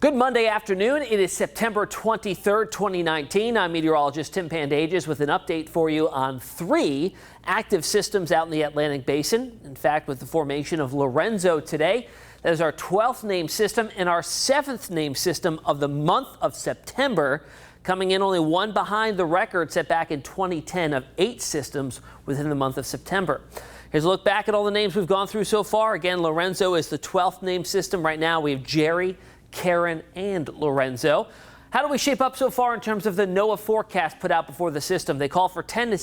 Good Monday afternoon. It is September 23rd, 2019. I'm meteorologist Tim Pandajis with an update for you on 3 active systems out in the Atlantic Basin. In fact, with the formation of Lorenzo today, that is our 12th named system and our 7th named system of the month of September, coming in only one behind the record set back in 2010 of 8 systems within the month of September. Here's a look back at all the names we've gone through so far. Again, Lorenzo is the 12th named system. Right now we have Jerry, Karen, and Lorenzo. How do we shape up so far in terms of the NOAA forecast put out before the system? They call for 10 to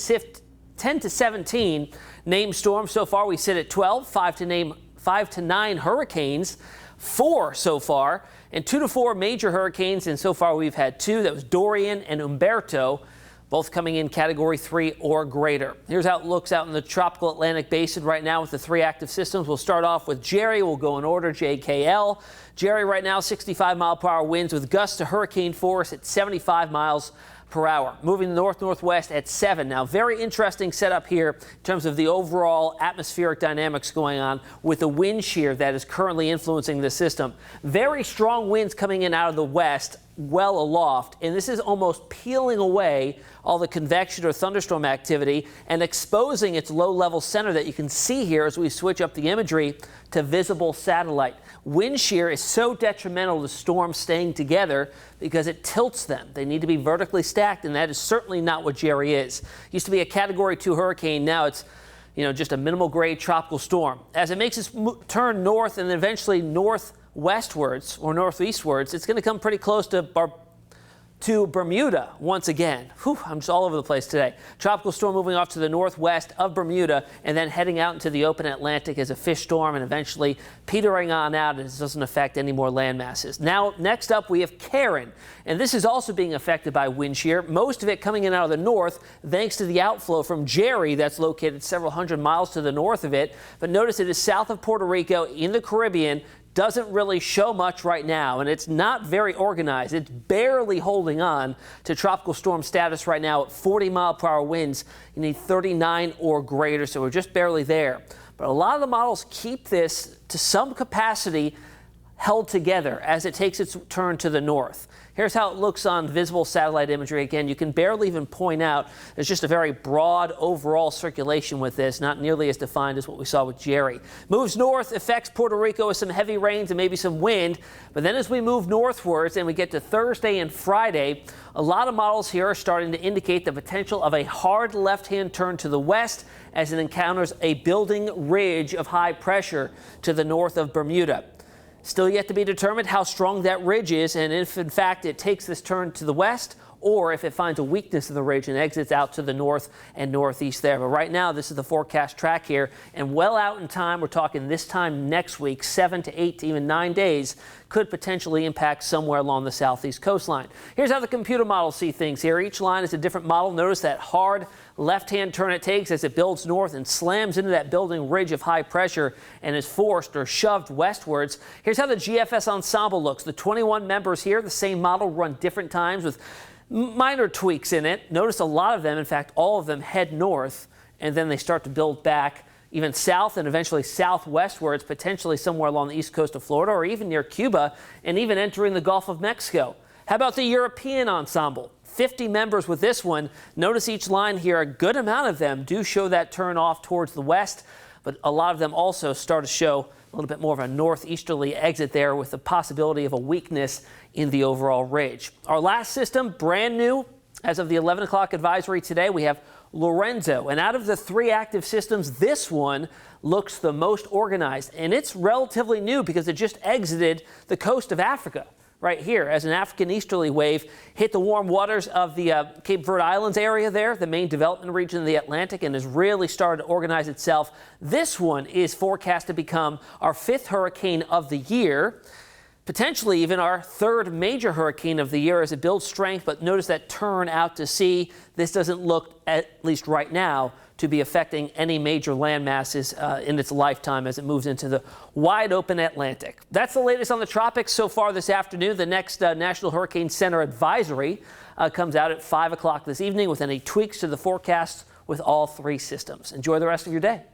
17 named storms. So far we sit at 12, 5 to 9 hurricanes, 4 so far, and 2 to 4 major hurricanes. And so far we've had 2. That was Dorian and Umberto, both coming in category 3 or greater. Here's how it looks out in the tropical Atlantic Basin right now with the 3 active systems. We'll start off with Jerry. We'll go in order, JKL. Jerry right now 65-mile-per-hour winds with gusts to hurricane force at 75 miles per hour. Moving north-northwest at 7. Now, very interesting setup here in terms of the overall atmospheric dynamics going on with the wind shear that is currently influencing the system. Very strong winds coming in out of the west, well aloft, and this is almost peeling away all the convection or thunderstorm activity and exposing its low-level center that you can see here as we switch up the imagery to visible satellite. Wind shear is so detrimental to storms staying together because it tilts them. They need to be vertically stacked, and that is certainly not what Jerry is. Used to be a category 2 hurricane. Now it's, just a minimal grade tropical storm. As it makes its turn north and then eventually northwestwards or northeastwards, it's going to come pretty close to Bermuda once again. Whew, I'm just all over the place today. Tropical storm moving off to the northwest of Bermuda and then heading out into the open Atlantic as a fish storm and eventually petering on out as it doesn't affect any more land masses. Now, next up, we have Karen, and this is also being affected by wind shear, most of it coming in out of the north thanks to the outflow from Jerry that's located several hundred miles to the north of it. But notice it is south of Puerto Rico in the Caribbean. Doesn't really show much right now, and it's not very organized. It's barely holding on to tropical storm status right now at 40-mile-per-hour winds. You need 39 or greater, so we're just barely there. But a lot of the models keep this to some capacity held together as it takes its turn to the north. Here's how it looks on visible satellite imagery. Again, you can barely even point out there's just a very broad overall circulation with this, not nearly as defined as what we saw with Jerry. Moves north, affects Puerto Rico with some heavy rains and maybe some wind. But then as we move northwards and we get to Thursday and Friday, a lot of models here are starting to indicate the potential of a hard left-hand turn to the west as it encounters a building ridge of high pressure to the north of Bermuda. Still yet to be determined how strong that ridge is and if, in fact, it takes this turn to the west or if it finds a weakness of the ridge and exits out to the north and northeast there. But right now, this is the forecast track here, and well out in time, we're talking this time next week, 7 to 8 to even 9 days, could potentially impact somewhere along the southeast coastline. Here's how the computer models see things here. Each line is a different model. Notice that hard left-hand turn it takes as it builds north and slams into that building ridge of high pressure and is forced or shoved westwards. Here's how the GFS ensemble looks. The 21 members here, the same model, run different times with minor tweaks in it. Notice a lot of them, in fact, all of them head north, and then they start to build back even south and eventually southwestwards, potentially somewhere along the east coast of Florida or even near Cuba and even entering the Gulf of Mexico. How about the European ensemble? 50 members with this one. Notice each line here, a good amount of them do show that turn off towards the west, but a lot of them also start to show a little bit more of a northeasterly exit there with the possibility of a weakness in the overall ridge. Our last system, brand new, as of the 11 o'clock advisory today, we have Lorenzo. And out of the 3 active systems, this one looks the most organized. And it's relatively new because it just exited the coast of Africa right here as an African easterly wave hit the warm waters of the Cape Verde Islands area there, the main development region of the Atlantic, and has really started to organize itself. This one is forecast to become our 5th hurricane of the year, potentially even our 3rd major hurricane of the year as it builds strength. But notice that turn out to sea. This doesn't look, at least right now, to be affecting any major land masses in its lifetime as it moves into the wide open Atlantic. That's the latest on the tropics so far this afternoon. The next National Hurricane Center advisory comes out at 5 o'clock this evening with any tweaks to the forecast with all 3 systems. Enjoy the rest of your day.